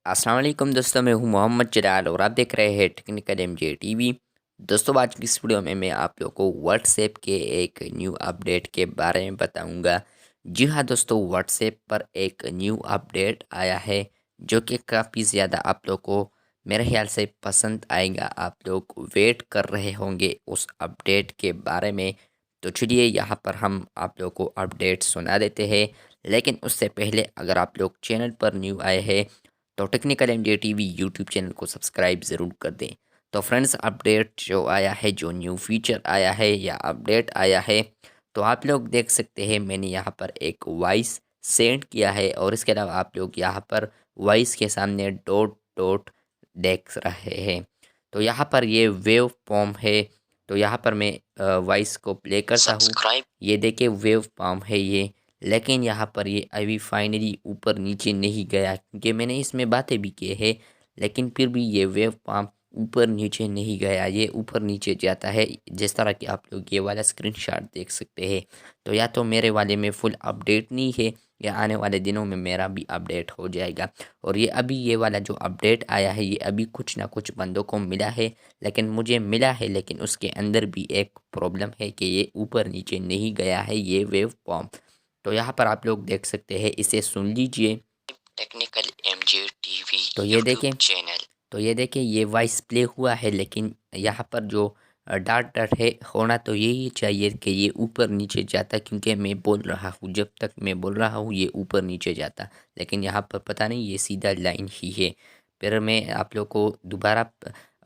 अस्सलाम वालेकुम दोस्तों, मैं हूं मोहम्मद जलाल और आप देख रहे हैं टेक्निकल एमजे टीवी। दोस्तों, आज की इस वीडियो में मैं आप लोगों को व्हाट्सएप के एक न्यू अपडेट के बारे में बताऊंगा। जी हाँ दोस्तों, व्हाट्सएप पर एक न्यू अपडेट आया है जो कि काफ़ी ज़्यादा आप लोग को मेरे ख्याल से पसंद आएगा। आप लोग वेट कर रहे होंगे उस अपडेट के बारे में। तो चलिए यहाँ पर हम आप लोग को अपडेट सुना देते हैं। लेकिन उससे पहले अगर आप लोग चैनल पर न्यू आए हैं तो technical MJ TV YouTube channel को सब्सक्राइब ज़रूर कर दें। तो फ्रेंड्स, अपडेट जो आया है, जो न्यू फीचर आया है या अपडेट आया है, तो आप लोग देख सकते हैं मैंने यहाँ पर एक वॉइस सेंड किया है और इसके अलावा आप लोग यहाँ पर वॉइस के सामने डॉट डॉट देख रहे हैं। तो यहाँ पर ये वेव फॉर्म है। तो यहाँ पर मैं वॉइस को प्ले करता हूँ। ये देखिए वेव फॉर्म है ये। लेकिन यहाँ पर ये अभी फाइनली ऊपर नीचे नहीं गया क्योंकि मैंने इसमें बातें भी की है। लेकिन फिर भी ये वेव फॉर्म ऊपर नीचे नहीं गया, ये ऊपर नीचे जाता है जिस तरह कि आप लोग ये वाला स्क्रीनशॉट देख सकते हैं। तो या तो मेरे वाले में फुल अपडेट नहीं है या आने वाले दिनों में मेरा भी अपडेट हो जाएगा। और ये अभी ये वाला जो अपडेट आया है ये अभी कुछ ना कुछ बंदों को मिला है, लेकिन मुझे मिला है, लेकिन उसके अंदर भी एक प्रॉब्लम है कि ये ऊपर नीचे नहीं गया है ये वेव फॉर्म। तो यहाँ पर आप लोग देख सकते हैं, इसे सुन लीजिए। टेक्निकल एमजे टीवी तो ये यूट्यूब देखें, चैनल। तो ये देखिए ये वॉइस प्ले हुआ है, लेकिन यहाँ पर जो डाट डाट है होना तो यही चाहिए कि ये ऊपर नीचे जाता, क्योंकि मैं बोल रहा हूँ, जब तक मैं बोल रहा हूँ ये ऊपर नीचे जाता। लेकिन यहाँ पर पता नहीं, ये सीधा लाइन ही है। फिर मैं आप लोग को दोबारा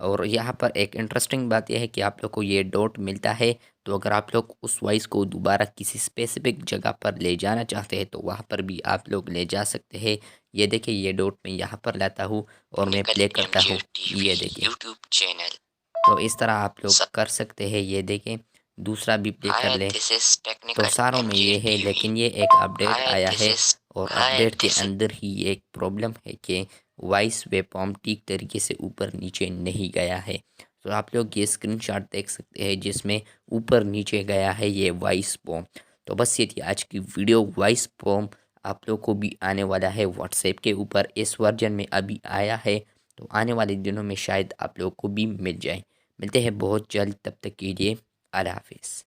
और यहाँ पर एक इंटरेस्टिंग बात यह है कि आप लोग को ये डॉट मिलता है। तो अगर आप लोग उस वॉइस को दोबारा किसी स्पेसिफिक जगह पर ले जाना चाहते हैं तो वहाँ पर भी आप लोग ले जा सकते हैं। ये देखिए ये डॉट मैं यहाँ पर लाता हूँ और मैं टेक्निकल प्ले करता एमजे हूँ। टीवी ये देखिए, यूट्यूब चैनल। तो इस तरह आप लोग कर सकते हैं। ये देखें, दूसरा भी प्ले कर हाय, ले। दिस इज तो टेक्निकल सारों में एमजे ये है, टीवी। लेकिन ये एक अपडेट हाय आया दिस है इज और हाय अपडेट के दिस इज अंदर ही एक प्रॉब्लम है कि वॉइस वेवफॉर्म ठीक तरीके से ऊपर नीचे नहीं गया है। तो आप लोग ये स्क्रीनशॉट देख सकते हैं जिसमें ऊपर नीचे गया है ये वॉइस फॉर्म। तो बस ये थी आज की वीडियो। वॉइस फॉर्म आप लोग को भी आने वाला है व्हाट्सएप के ऊपर, इस वर्जन में अभी आया है। तो आने वाले दिनों में शायद आप लोग को भी मिल जाए। मिलते हैं बहुत जल्द, तब तक के लिए अल्लाह हाफिज़।